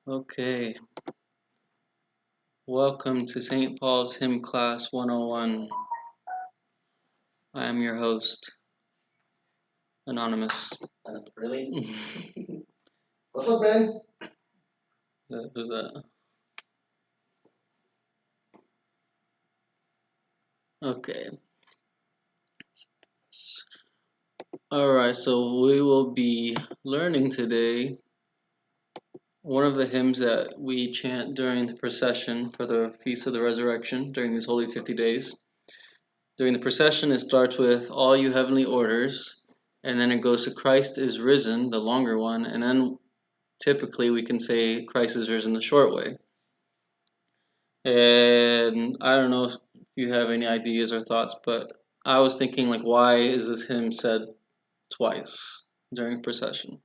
Okay, welcome to St. Paul's Hymn Class 101. I am your host, Anonymous. Really? What's up, Ben? Who's that? Okay. Alright, so we will be learning today one of the hymns that we chant during the procession for the Feast of the Resurrection during these Holy 50 days. During the procession, it starts with All You Heavenly Orders, and then it goes to Christ is Risen, the longer one, and then typically we can say Christ is Risen the short way. And I don't know if you have any ideas or thoughts, but I was thinking, like, why is this hymn said twice during procession?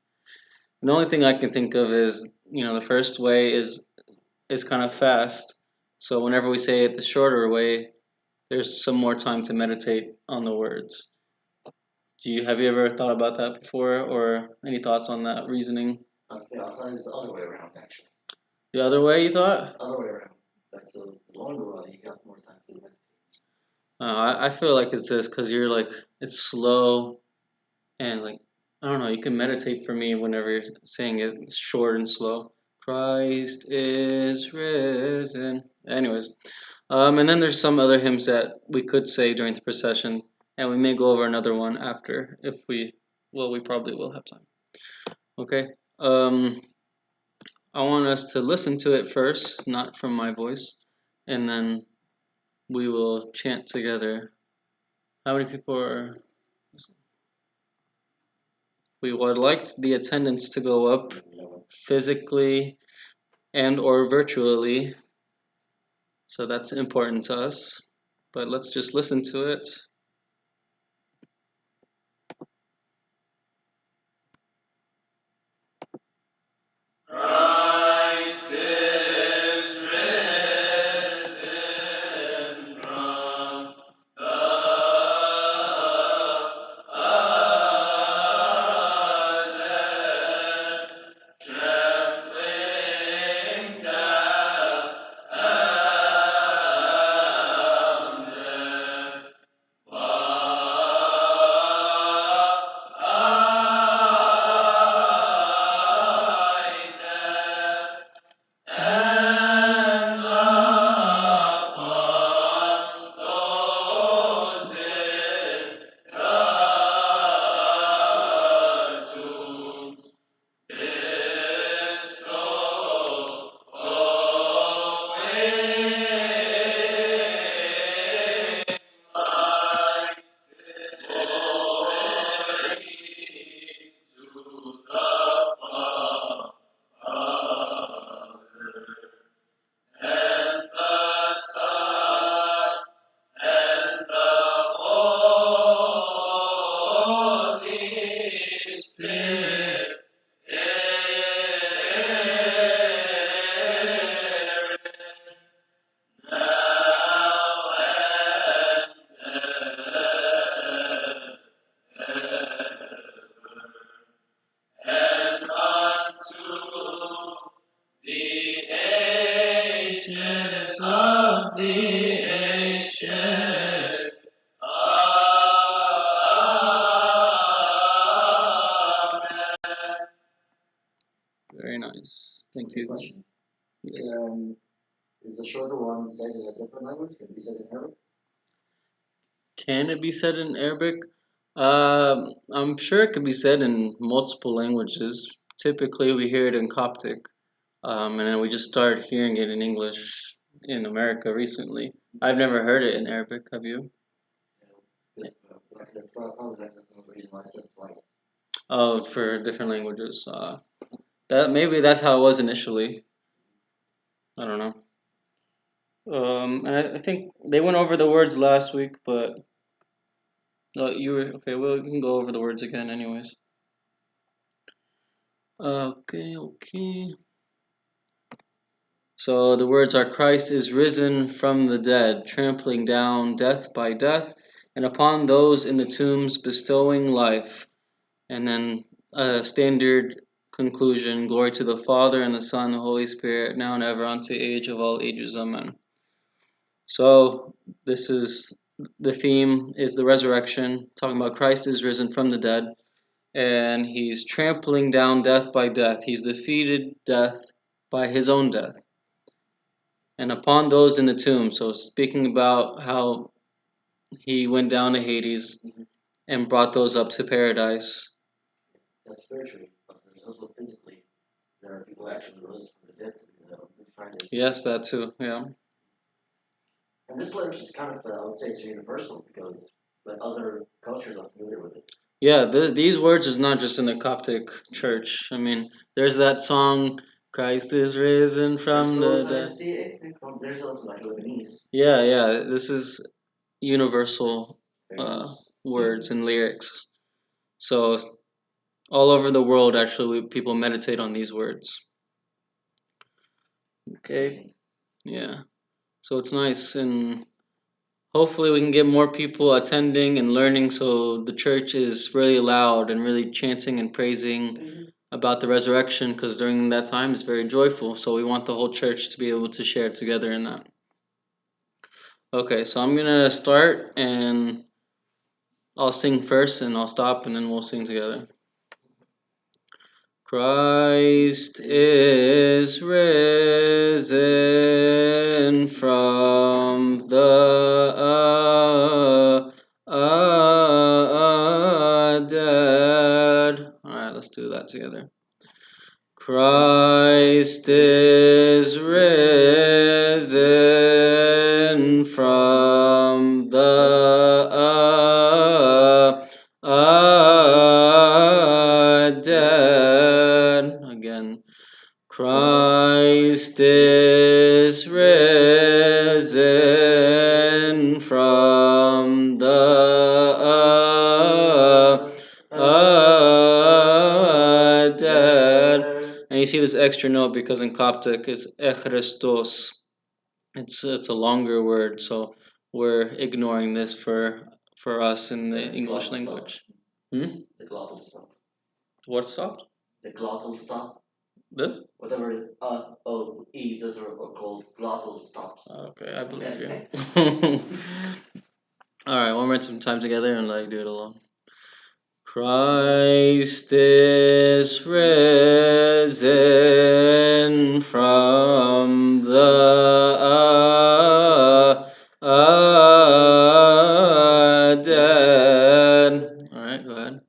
And the only thing I can think of is, the first way is kind of fast. So whenever we say it the shorter way, there's some more time to meditate on the words. Have you ever thought about that before, or any thoughts on that reasoning? I was it's the other way around, actually. The other way, you thought? Other way around. That's the longer one, you got more time to meditate. I feel like it's just because you're like, it's slow and like, I don't know, you can meditate for me whenever you're saying it. It's short and slow. Christ is risen. Anyways, and then there's some other hymns that we could say during the procession, and we may go over another one after if we probably will have time. Okay. I want us to listen to it first, not from my voice, and then we will chant together. How many people are? We would like the attendance to go up physically and or virtually, so that's important to us. But let's just listen to it. Christ is risen from the dead, trampling down death. And upon those in the tombs bestow light glory to the Father. And the Son, and the Holy Spirit, now and unto the ages of the ages. Amen. Very nice. Thank you. Question. Yes. Is the shorter one said in a different language? Can it be said in Arabic? Can it be said in Arabic? I'm sure it could be said in multiple languages. Typically, we hear it in Coptic, and then we just started hearing it in English in America recently. I've never heard it in Arabic. Have you? Like probably that's the reason why I said twice. Oh, for different languages. That maybe that's how it was initially. I don't know. And I think they went over the words last week, but you were okay. Well, we can go over the words again, anyways. Okay. So the words are Christ is risen from the dead, trampling down death by death, and upon those in the tombs bestowing life. And then a standard Conclusion. Glory to the Father, and the Son, and the Holy Spirit, now and ever, unto the age of all ages. Amen. So, this is the theme is the resurrection, talking about Christ is risen from the dead, and he's trampling down death by death. He's defeated death by his own death. And upon those in the tomb, so speaking about how he went down to Hades and brought those up to paradise. That's spiritually, but there's also physically. There are people who actually rose from the dead. We find it. Yes, that too, yeah. And this language is kind of, I would say it's universal because like other cultures are familiar with it. Yeah, these words is not just in the Coptic church. I mean, there's that song, Christ is risen from the dead. There's also like Lebanese. Yeah, this is universal Famous. words and lyrics. So all over the world, actually, people meditate on these words. Okay, yeah. So it's nice, and hopefully we can get more people attending and learning. So the church is really loud and really chanting and praising about the resurrection, because during that time it's very joyful. So we want the whole church to be able to share together in that. Okay, so I'm gonna start and I'll sing first and I'll stop and then we'll sing together. Christ is risen from the dead. All right, let's do that together. Christ is risen from the dead. Again. Christ is risen from the dead. And you see this extra note because in Coptic it's Echristos. It's a longer word, so we're ignoring this for us in the English language. The glottal stop. What stopped? The glottal stop. This? Whatever it is, those are called glottal stops. Okay, I believe you. Alright, one more time together and do it alone. Christ is risen from the dead. Alright, go ahead.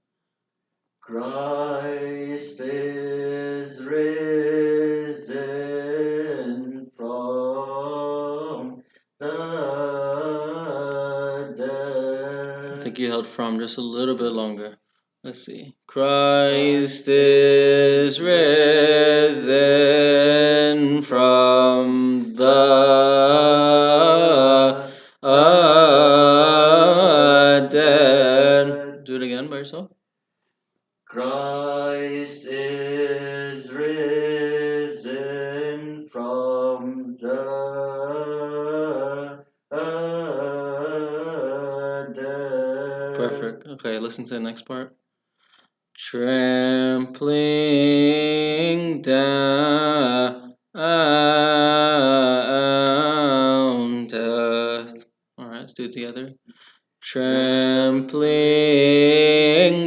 Christ is risen from the dead. I think you held from just a little bit longer. Let's see. Christ is risen from the dead. Do it again by yourself. Christ is risen from the dead. Perfect. Okay, listen to the next part. Trampling down death. Alright, let's do it together. Trampling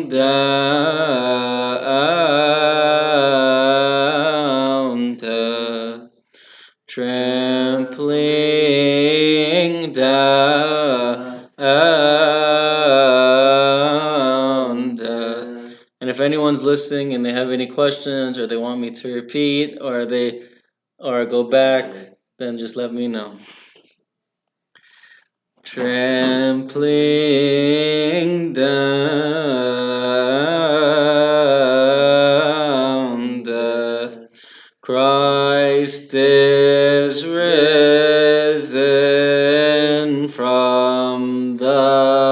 down death. Trampling down death. And if anyone's listening and they have any questions or they want me to repeat or go back, then just let me know. Trampling down death, Christ is risen from the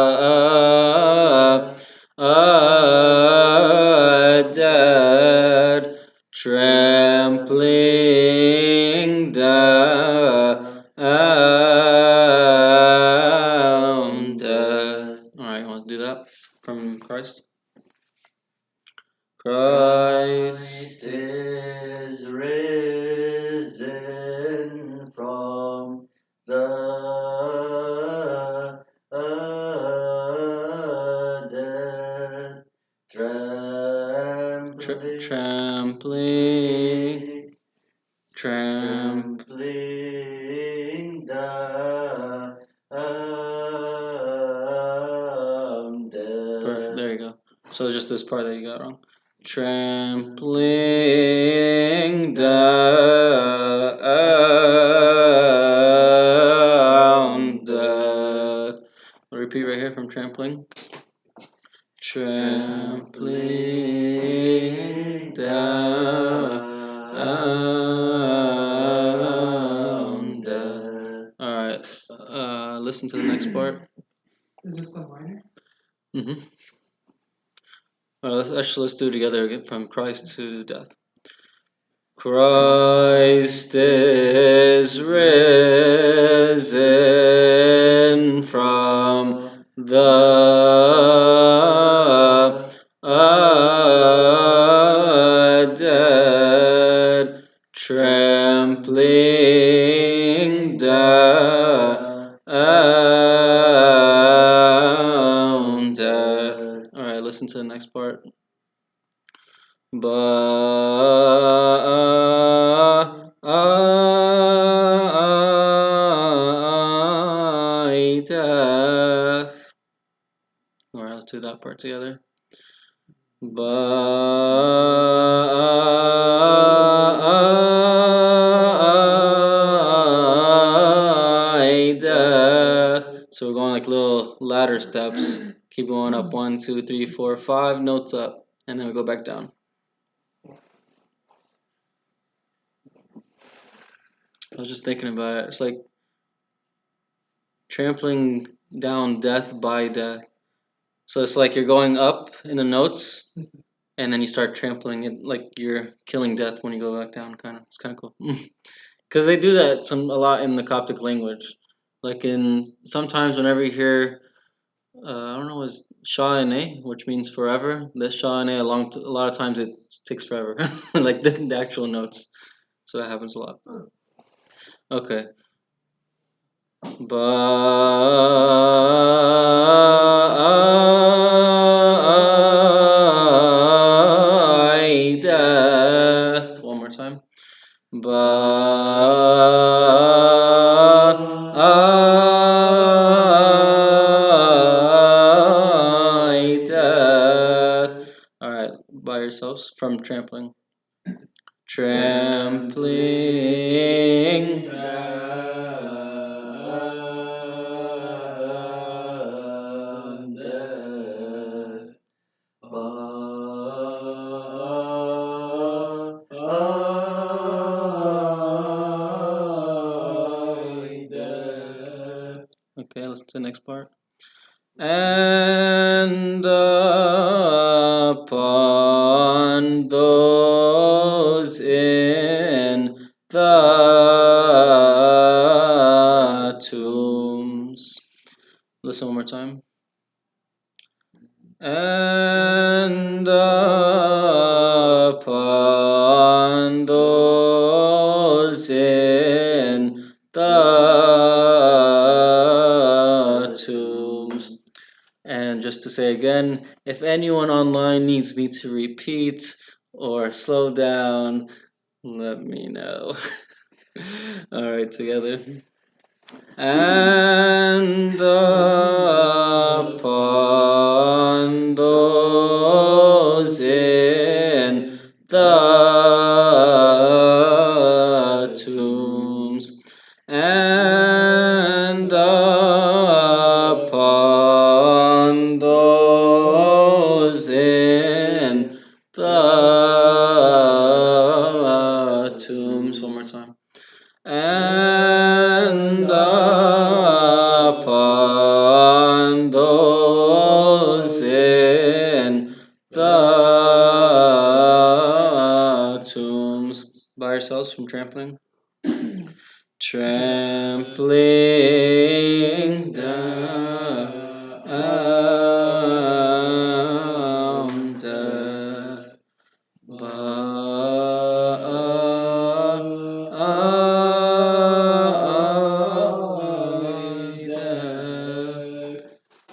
dead, trampling down death. Alright, you want to do that from Christ? Christ trampling, trampling down Perfect. There you go. So just this part that you got wrong. Trampling down death. I'll repeat right here from trampling. Trampling down death. Alright. Listen to the next part. Is this the minor? Mm-hmm. Let's do it together again from Christ to death. Christ is risen from the dead, trampling down death. All right, listen to the next part. By death. Alright, let's do that part together. By death. So we're going like little ladder steps. Keep going up 1, 2, 3, 4, 5 notes up, and then we go back down. I was just thinking about it. It's like trampling down death by death. So it's like you're going up in the notes, and then you start trampling it like you're killing death when you go back down. Kind of, it's kind of cool. Because they do that a lot in the Coptic language. Like in sometimes whenever you hear, I don't know, is Sha'ane, which means forever. The Sha'ane a lot of times it takes forever, like the actual notes. So that happens a lot. Okay. By death. One more time. By death. All right, by yourselves from trampling. Trampling down death. Okay, let's do the next part. And upon those in the tombs. Listen one more time. And upon those in the tombs. And just to say again, if anyone online needs me to repeat or slow down, let me know. Alright, together. And upon those in the tombs, and upon those in the tombs. One more time. And upon those in the tombs. By yourselves from trampling. Trampling down death.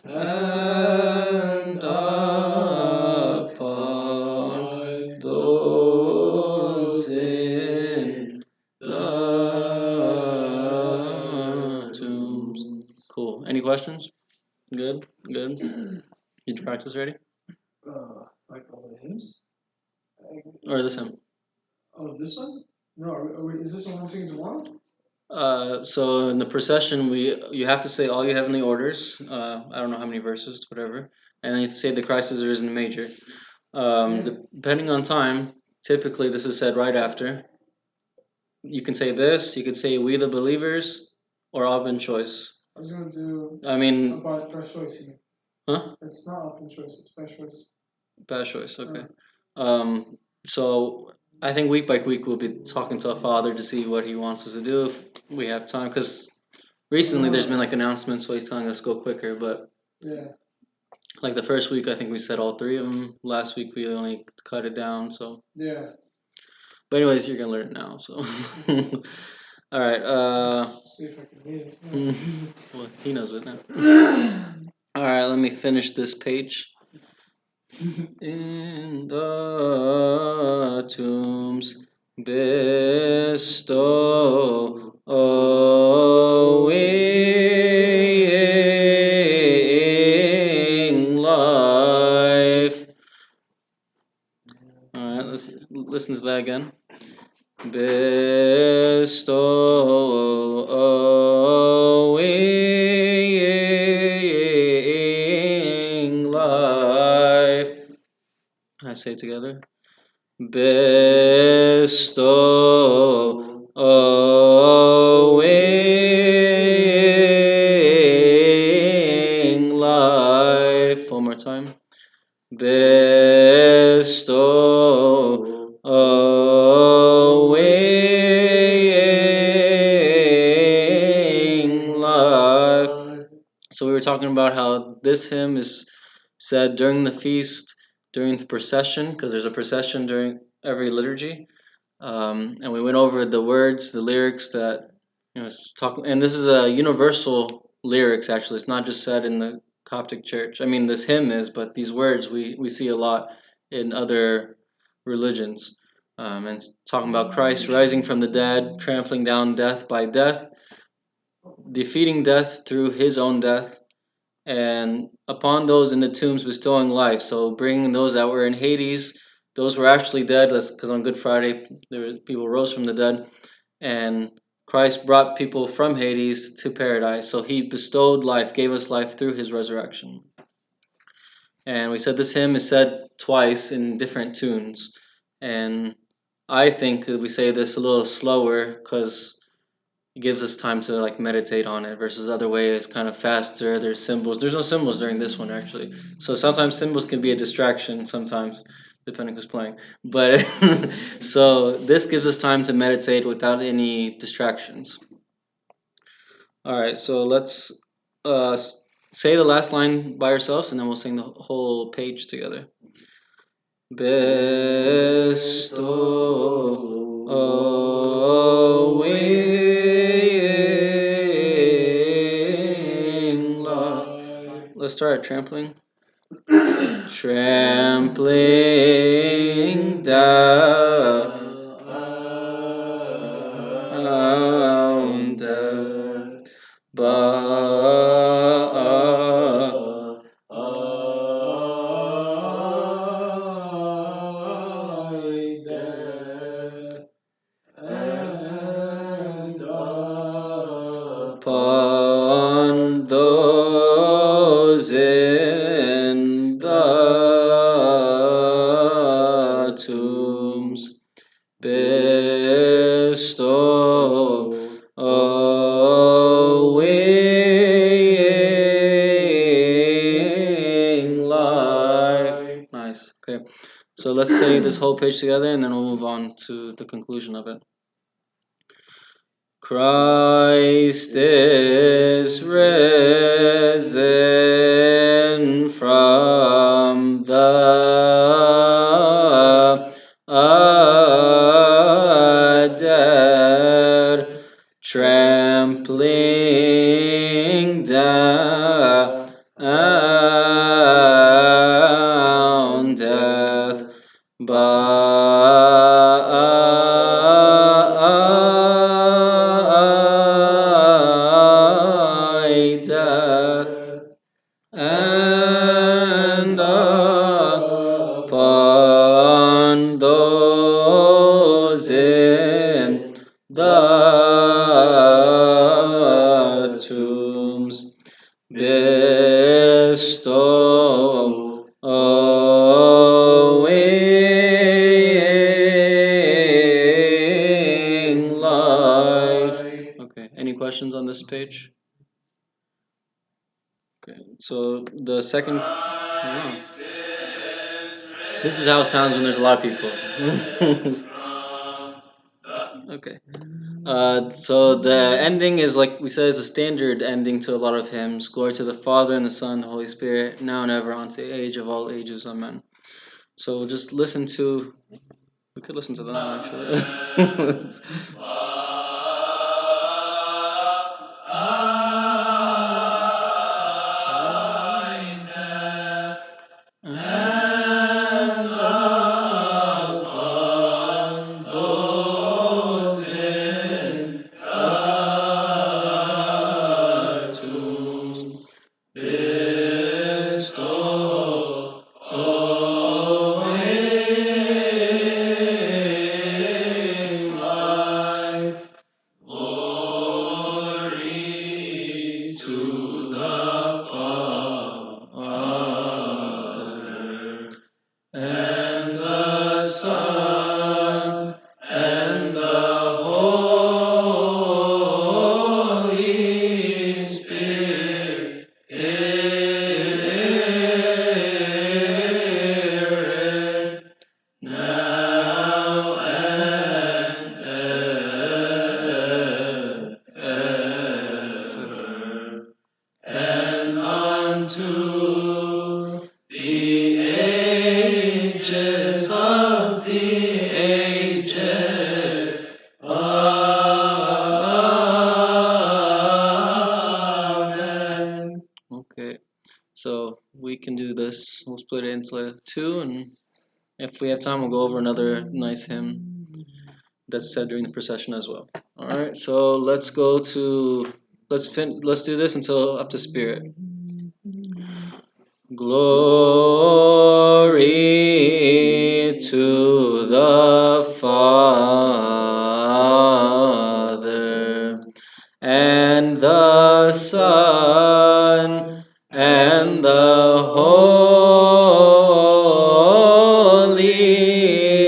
And upon questions? Good, good. Did you practice already? Like all the hymns? Or this hymn? Oh, this one? No, is this one I'm singing tomorrow? So in the procession, you have to say all you heavenly orders. I don't know how many verses, whatever, and then you have to say the Christ is risen major. Depending on time, typically this is said right after. You can say this. You could say "We the believers" or "Open choice." I was going to do I mean, about first choice here. huh? It's not open choice, it's first choice. Bad choice. Okay. So I think week by week we'll be talking to our father to see what he wants us to do if we have time. Because recently there's been like announcements, so he's telling us go quicker. But Yeah. like the first week, I think we said all three of them. Last week we only cut it down. So, Yeah. but anyways, you're gonna learn it now. So, all right. See if I can read it. Well, he knows it now. All right. Let me finish this page. In the tombs bestowing life. All right, let's listen to that again. Bestowing life. I say it together. Bestowing life. One more time. Bestowing life. So we were talking about how this hymn is said during the feast, during the procession, because there's a procession during every liturgy. And we went over the words, the lyrics that talk, and this is a universal lyrics. Actually, it's not just said in the Coptic Church. I mean, this hymn is, but these words we see a lot in other religions. And it's talking about Christ rising from the dead, trampling down death by death, defeating death through his own death, and upon those in the tombs bestowing life. So bringing those that were in Hades, those were actually dead. That's because on Good Friday people rose from the dead, and Christ brought people from Hades to paradise. So he bestowed life, gave us life through his resurrection. And we said this hymn is said twice in different tunes, and I think that we say this a little slower because it gives us time to like meditate on it versus other way it's kind of faster. There's symbols. There's no symbols during this one actually. So sometimes symbols can be a distraction sometimes depending who's playing. But so this gives us time to meditate without any distractions. All right, so let's say the last line by ourselves and then we'll sing the whole page together. Bestowing life. Let's start trampling. Trampling down death upon those in the tombs bestowing life. Nice. Okay. So let's say this whole page together and then we'll move on to the conclusion of it. Christ is risen from the dead, trampling down death by death. in the tombs, bestowing life. Okay, any questions on this page? Okay, so the second. Oh. This is how it sounds when there's a lot of people. Okay. So the ending is like we said is a standard ending to a lot of hymns. Glory to the Father and the Son, and the Holy Spirit, now and ever, unto the age of all ages. Amen. So we'll just listen to. We could listen to them actually. And those in the tombs bestowing life, glory to the Father and the Son and the Holy Spirit, now and ever, and unto the ages of the ages. Amen. Okay, so we can do this. We'll split it into two, and if we have time, we'll go over another nice hymn that's said during the procession as well. All right, so let's go to let's do this until up to spirit. Glory to the Father and the Son and the Holy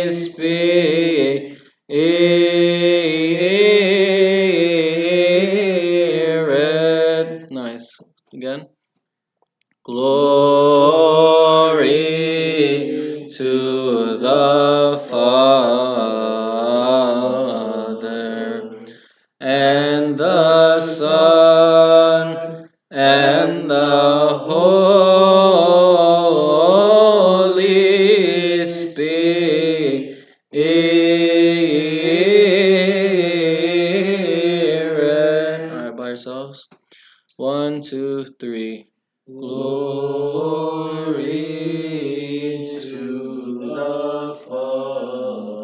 Spirit. Nice. Again. Glory to the Father and the Son and the Holy Spirit. All right, by yourselves. 1, 2, 3. Glory to the Father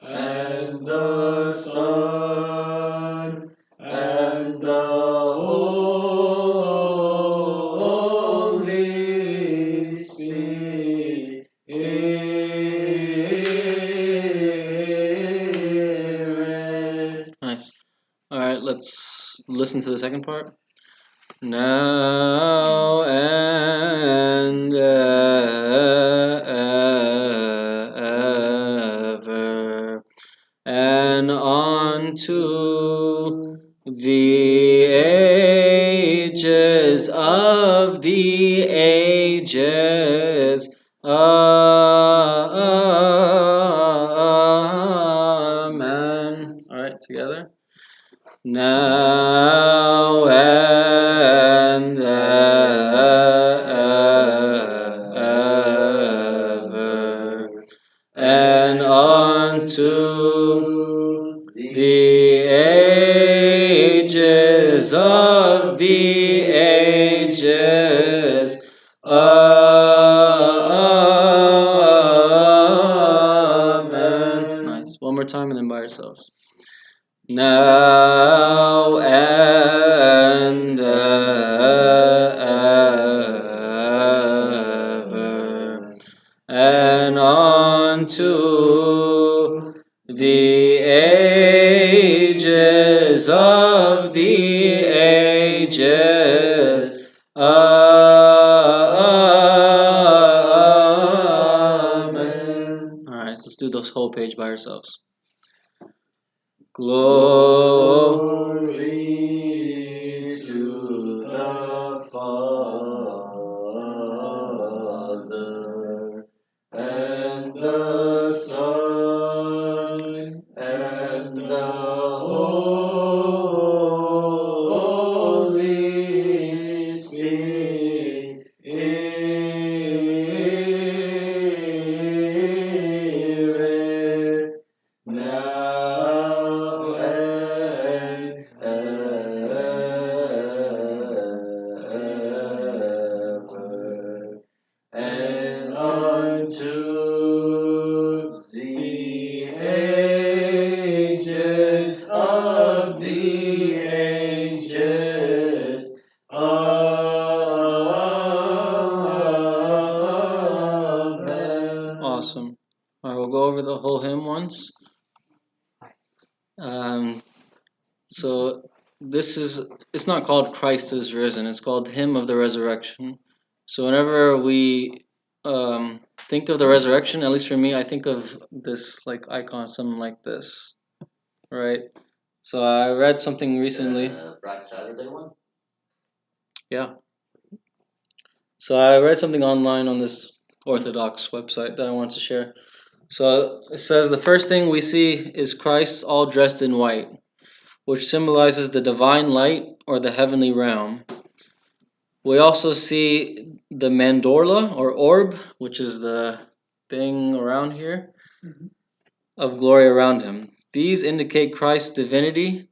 and the Son and the Holy Spirit. Nice. All right, let's listen to the second part. Now and ever, and unto the ages of the ages. Amen. All right, together. Now and ever, and unto the ages of the ages. Amen. Nice. One more time and then by yourselves. Now and ever, and unto the ages of the ages. Amen. Alright, so let's do this whole page by ourselves. Glory to the Father and the Son and the Holy Spirit, now and ever, and unto the ages of the ages. Amen. Awesome. Alright, we'll go over the whole hymn once. So it's not called Christ is risen, it's called Hymn of the Resurrection. So whenever we think of the resurrection, at least for me, I think of this like icon, something like this, right? So I read something recently. Black Saturday one? Yeah. So I read something online on this Orthodox website that I wanted to share. So it says the first thing we see is Christ all dressed in white, which symbolizes the divine light or the heavenly realm. We also see the mandorla or orb, which is the thing around here, of glory around him. These indicate Christ's divinity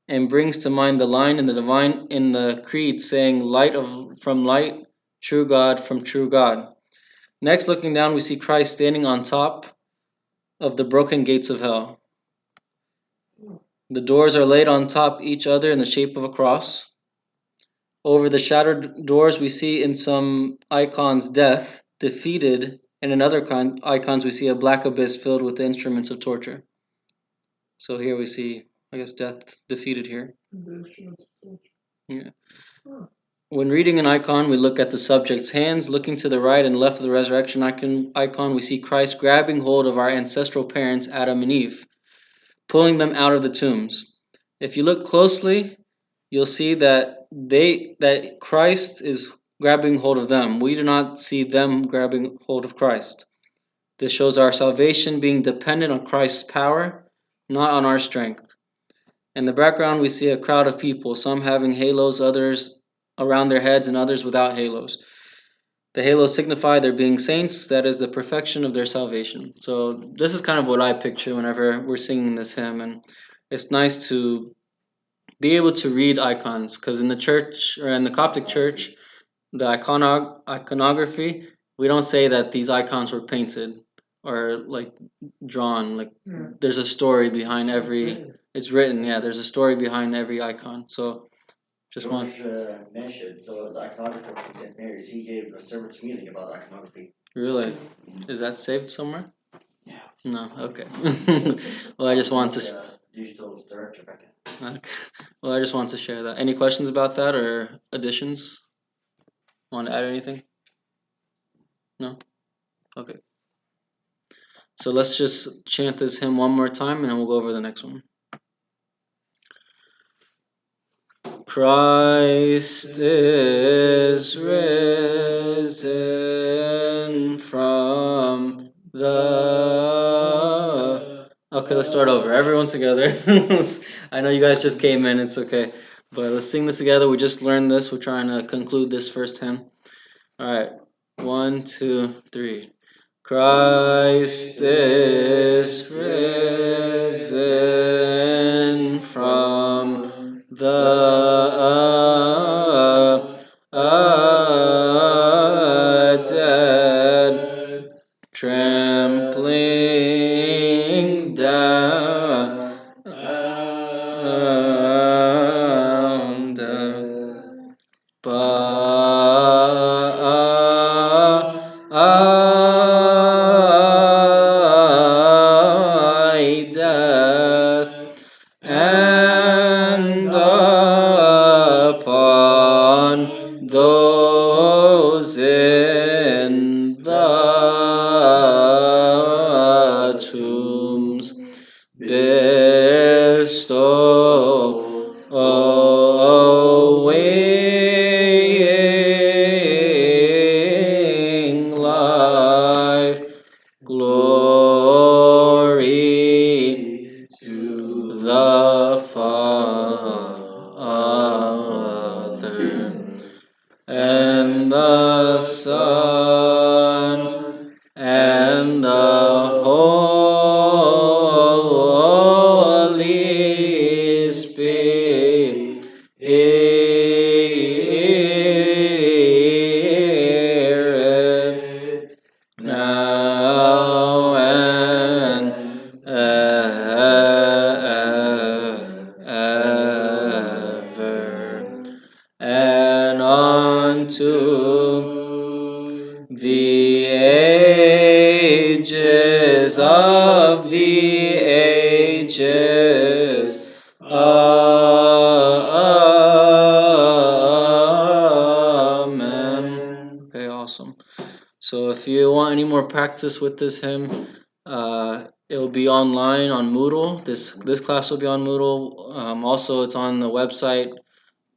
and brings to mind the line in the creed saying light from light, true God from true God. Next, looking down, we see Christ standing on top of the broken gates of hell. The doors are laid on top each other in the shape of a cross. Over the shattered doors, we see in some icons death, defeated, and in other icons, we see a black abyss filled with the instruments of torture. So here we see, I guess, death defeated here. Yeah. When reading an icon, we look at the subject's hands. Looking to the right and left of the resurrection icon, we see Christ grabbing hold of our ancestral parents, Adam and Eve, pulling them out of the tombs. If you look closely, you'll see that Christ is grabbing hold of them. We do not see them grabbing hold of Christ. This shows our salvation being dependent on Christ's power, not on our strength. In the background, we see a crowd of people, some having halos, others around their heads, and others without halos. The halos signify their being saints, that is the perfection of their salvation. So this is kind of what I picture whenever we're singing this hymn, and it's nice to be able to read icons, because in the church, or in the Coptic church, the iconography, we don't say that these icons were painted or like drawn. Like there's a story behind every. It's written, yeah. There's a story behind every icon. So just one. George mentioned, so as iconographer from St. Mary's, he gave a sermon to meeting about iconography. Really? Is that saved somewhere? Yeah. No. Okay. Well, I just want to. Digital director back then. Okay. Well, I just want to share that. Any questions about that or additions? Want to add anything? No? Okay. So let's just chant this hymn one more time and then we'll go over the next one. Christ is risen from the... Okay, let's start over. Everyone together. I know you guys just came in, it's okay. But let's sing this together. We just learned this. We're trying to conclude this first hymn. Alright. 1, 2, 3. Christ is risen from the dead, trampling down death. blooms bestowing life, glory to the Father and the Son and the Holy Spirit, now and ever, and unto the ages of the ages. Amen. Okay, awesome. So if you want any more practice with this hymn, it will be online on Moodle. This class will be on Moodle. Also, it's on the website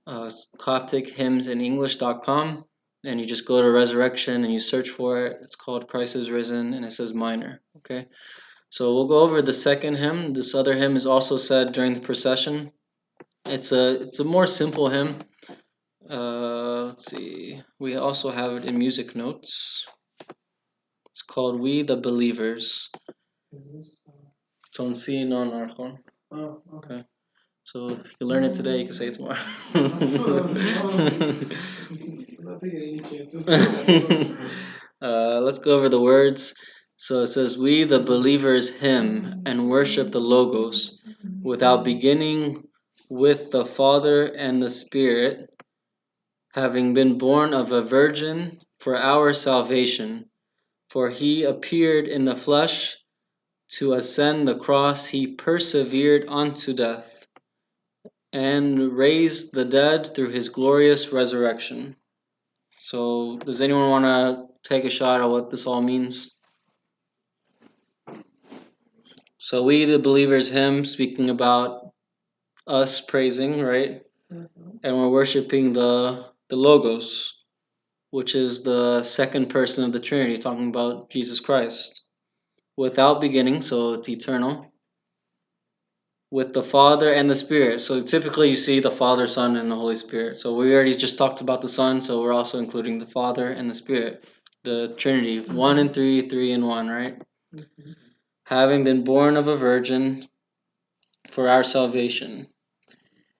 CopticHymnsinEnglish.com, and you just go to Resurrection and you search for it. It's called Christ is Risen, and it says minor. Okay, so we'll go over the second hymn. This other hymn is also said during the procession. It's a more simple hymn. Let's see. We also have it in music notes. It's called "We the Believers." Is this? It's on C non archon. Oh, okay. Okay. So if you learn it today, you can say it tomorrow. I'm not taking any chances. Let's go over the words. So it says, "We the believers hymn and worship the Logos, without beginning, with the Father and the Spirit, having been born of a virgin for our salvation. For he appeared in the flesh, to ascend the cross, he persevered unto death, and raised the dead through his glorious resurrection." So, does anyone want to take a shot at what this all means? So, we, the believers, hymn, speaking about us praising, right? And we're worshiping the Logos, which is the second person of the Trinity, talking about Jesus Christ. Without beginning, so it's eternal. With the Father and the Spirit. So typically you see the Father, Son, and the Holy Spirit. So we already just talked about the Son, so we're also including the Father and the Spirit. The Trinity, one and three, three and one, right? Having been born of a virgin for our salvation.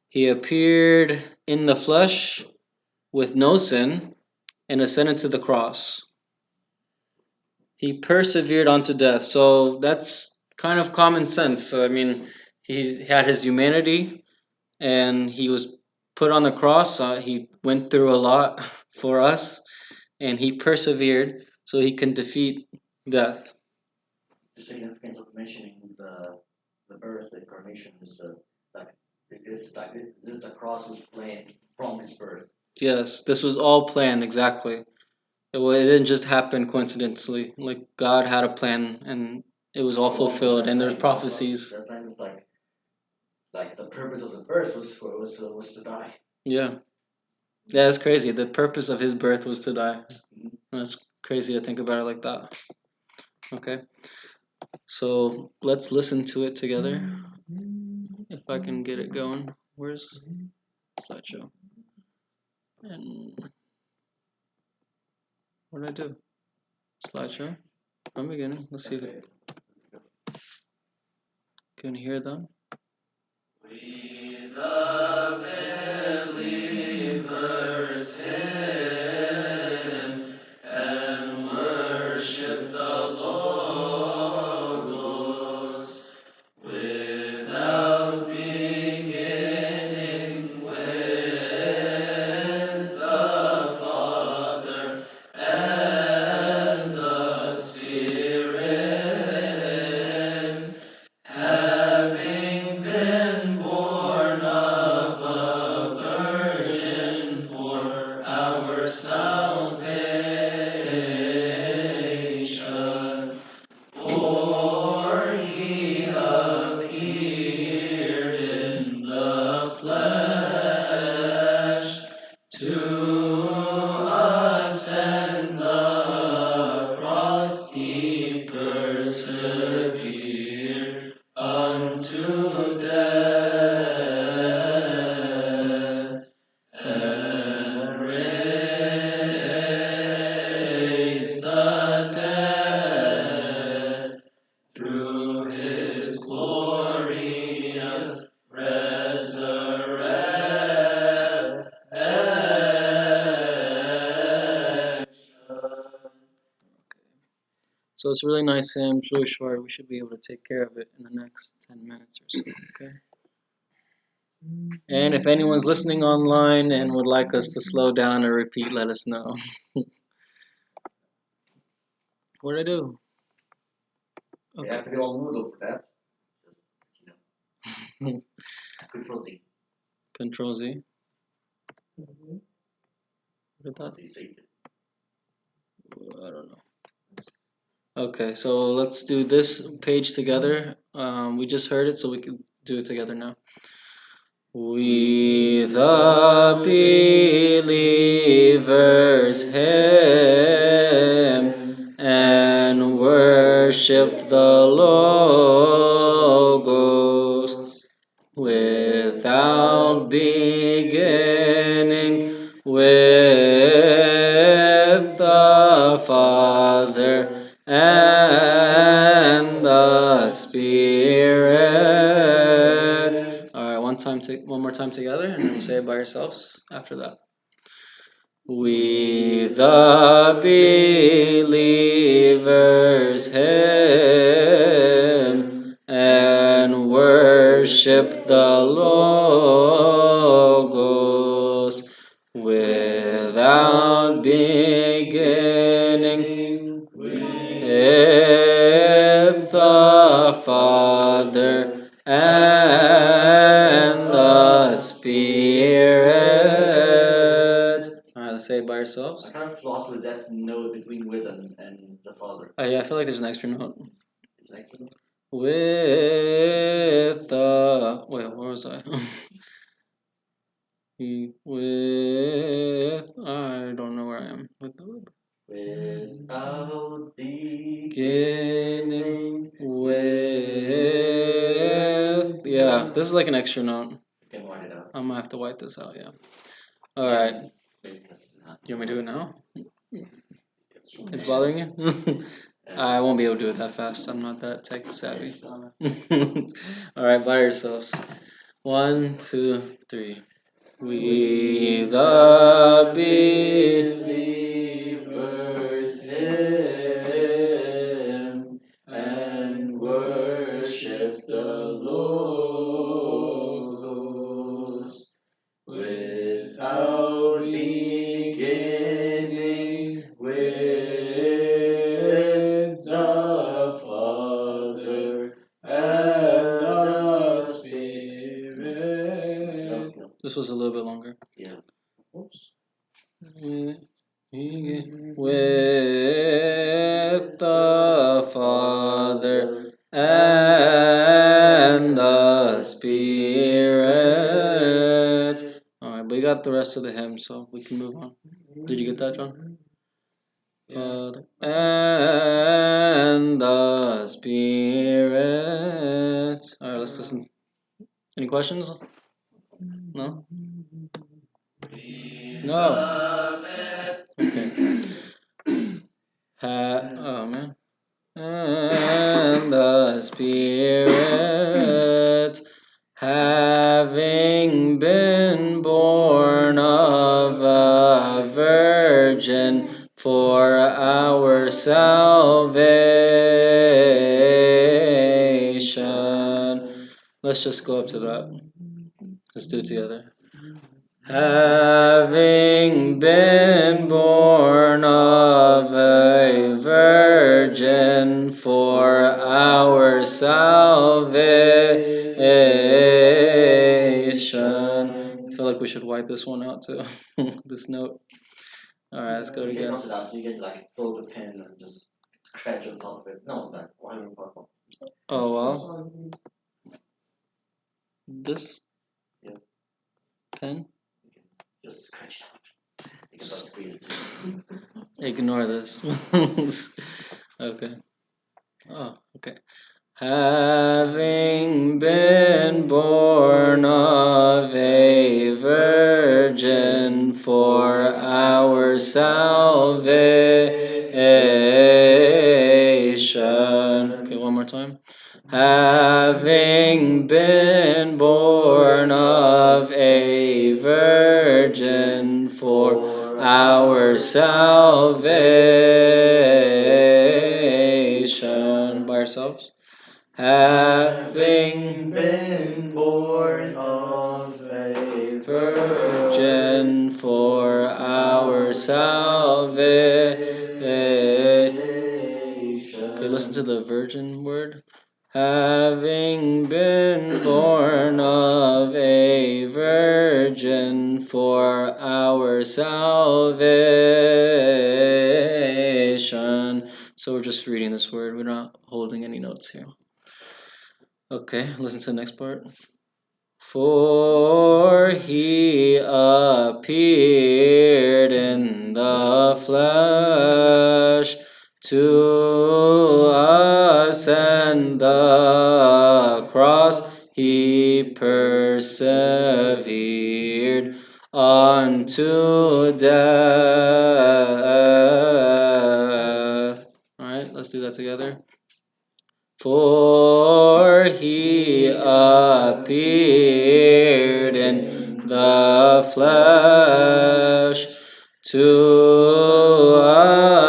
He appeared in the flesh with no sin and ascended to the cross. He persevered unto death. So that's kind of common sense. So, I mean, he had his humanity, and he was put on the cross. He went through a lot for us, and he persevered so he can defeat death. The significance of mentioning the birth, the incarnation is like it's like this the cross was planned from his birth. Yes, this was all planned exactly. It didn't just happen coincidentally. Like God had a plan, and it was all fulfilled. And there's prophecies. That plan was like the purpose of the birth was to die. Yeah, yeah, it's crazy. The purpose of his birth was to die. That's crazy to think about it like that. Okay, so let's listen to it together. If I can get it going. Where's slideshow? And what did I do? Slideshow? From beginning. Let's see if it can hear them. We the believers hymn and worship the Logos, without beginning, with the Father and the Spirit, having been born of glorious resurrection. So it's a really nice hymn. It's really short. We should be able to take care of it in the next 10 minutes or so. Okay. And if anyone's listening online and would like us to slow down or repeat, let us know. What did I do? You have to be on Moodle for that. Just, Control Z. Control Z. Mhm. What did that? Once you saved it. I don't know. Okay, so let's do this page together. We just heard it, so we can do it together now. We the believers hymn and worship the Logos without beginning, with the Father and the Spirit. All right, one more time together, and then we'll say it by yourselves after that. We the believers hymn and worship the Logos without beginning, with the Father and the Spirit. Alright, let's say it by I ourselves. kind of lost with that note between with and the Father. Yeah, I feel like there's an extra note. It's an extra note. With the. Wait, where was I? With. I don't know where I am. With the. Without Beginning with. Yeah, this is like an extra note. You can white it out. I'm gonna have to wipe this out, yeah. Alright. Maybe cut it in half. You want me to do it now? It's Yeah. bothering you? And I won't be able to do it that fast. I'm not that tech savvy. it's done. Alright, by yourselves. 1, 2, 3. We the Believers hymn and worship the Logos without beginning, with the Father and the Spirit. This was a little bit longer. Yeah. Oops. With the Father and the Spirit. Alright, we got the rest of the hymn, so we can move on. Did you get that, John? Father and the Spirit. Alright, let's listen. Any questions? No? No. Okay. Oh man. And the Spirit, having been born of a virgin for our salvation. Let's just go up to that. Let's do it together. Having been born of a virgin for our salvation. I feel like we should wipe this one out too. This note. Alright, let's go You can again. cross it out. You can like throw the pen and just scratch on top of it. No, like why are you purple? Oh That's well. all I need. This Yeah. pen? You can just scratch it out. You can start screen it too. Ignore this. Okay. Oh, okay. Having been born of a virgin for our salvation. Okay, one more time. having been born of a virgin for our salvation. By ourselves. Having been born of a virgin for our salvation. Okay, listen to the virgin word. Having been born of a virgin for our salvation. So we're just reading this word. We're not holding any notes here. Okay, listen to the next part. For he appeared in the flesh to ascend the cross. He persevered unto death. All right, let's do that together. For he appeared in the flesh to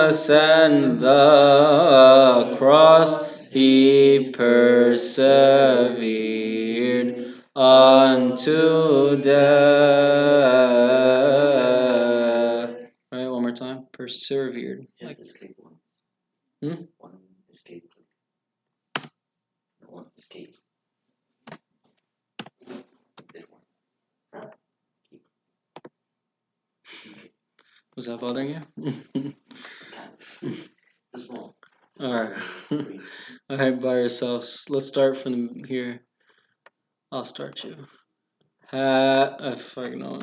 ascend the cross. He persevered unto death. All right, one more time. Persevered. Hit escape one. Hmm? One escape. One escape. This one. Keep. Was that bothering you? This one. Alright. Three. Alright, by yourselves. Let's start from here. I'll start you. I fucking know.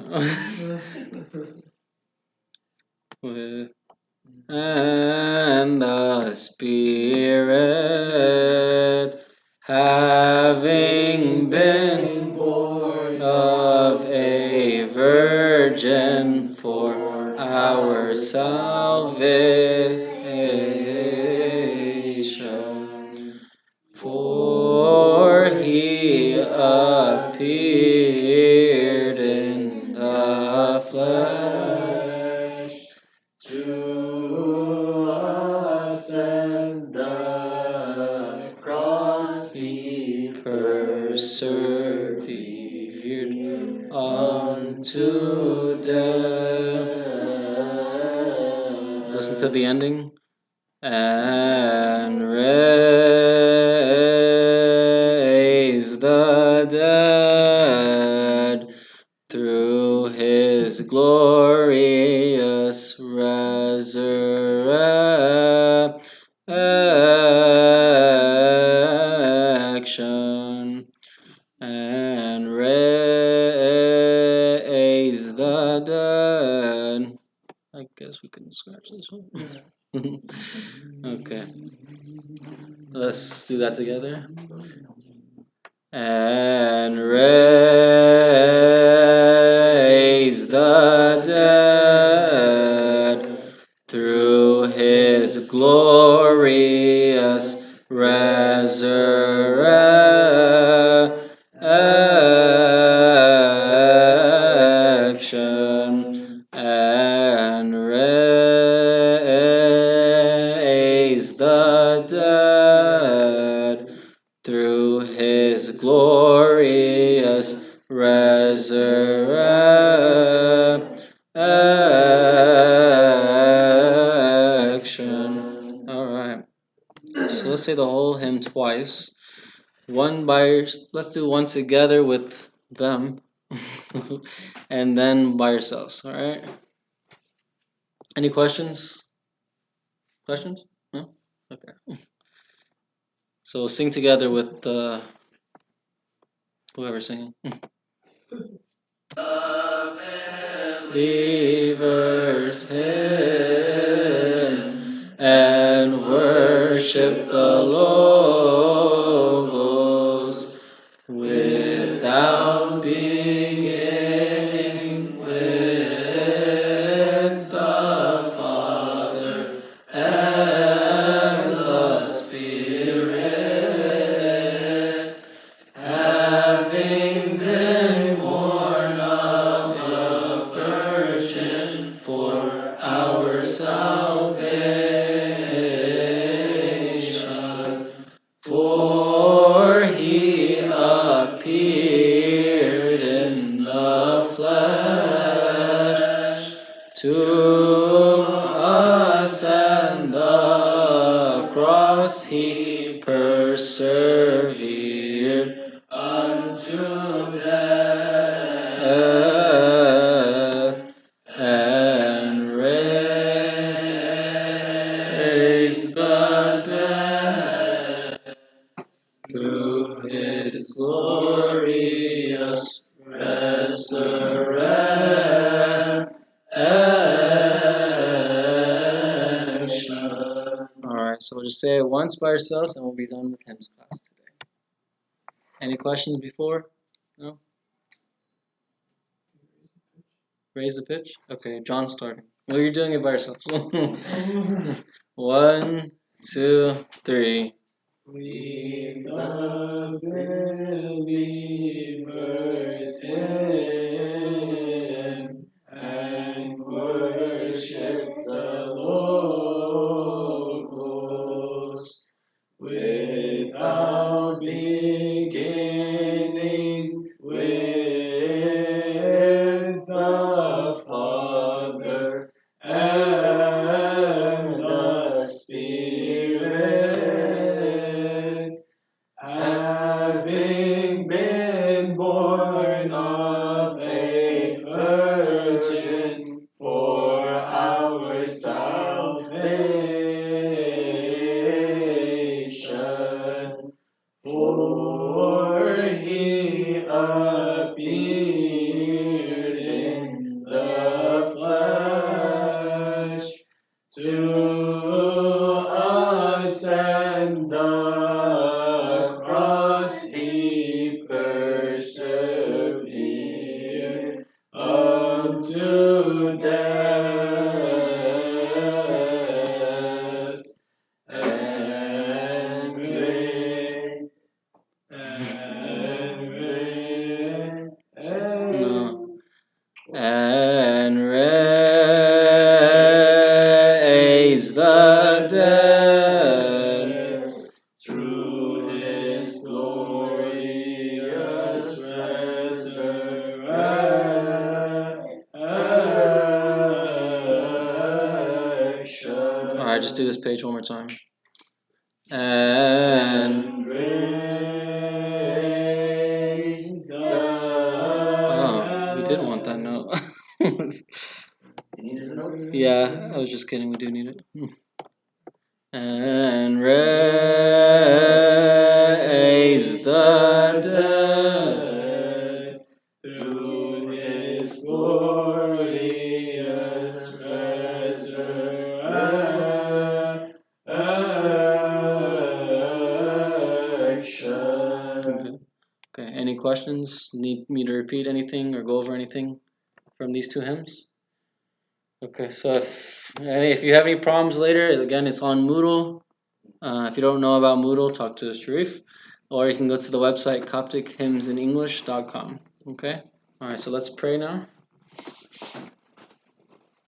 With and the Spirit, having been born of a virgin for our salvation. For he appeared in the flesh To ascend the cross, he persevered unto death. Listen to the ending. And raise the dead through his glorious resurrection, and raise the dead. I guess we can scratch this one. Okay. Let's do that together. And raise the dead through his glorious resurrection, and raise the dead through his glorious resurrection. All right. So let's say the whole hymn twice. Let's do one together with them, and then by yourselves. All right. Any questions? Questions? No. Okay. So sing together with whoever's singing. Believers hymn and worship the Logos without beginning, with the Father and the Spirit, appeared unto death, and raised the dead through his glorious resurrection. Alright, so we'll just say it once by ourselves and we'll be done with hymns class today. Any questions before? No? Raise the pitch? Okay, John's starting. Well, you're doing it by yourself. 1, 2, 3. We the believers in and worship the Logos without beginning, with the Father and the Spirit, having been born of a virgin for our salvation. For he appeared in the flesh to us, and the cross he persevered unto death, and raise the dead through his glorious resurrection. Alright, just do this page one more time. And raise the oh, we did want that note. You need his note? Yeah, I was just kidding. We do need it. And raise the dead through his glorious resurrection. Okay, any questions? Need me to repeat anything or go over anything from these two hymns? Okay, so if you have any problems later, again, it's on Moodle. If you don't know about Moodle, talk to Sharif. Or you can go to the website coptichymnsinenglish.com. Okay? Alright, so let's pray now.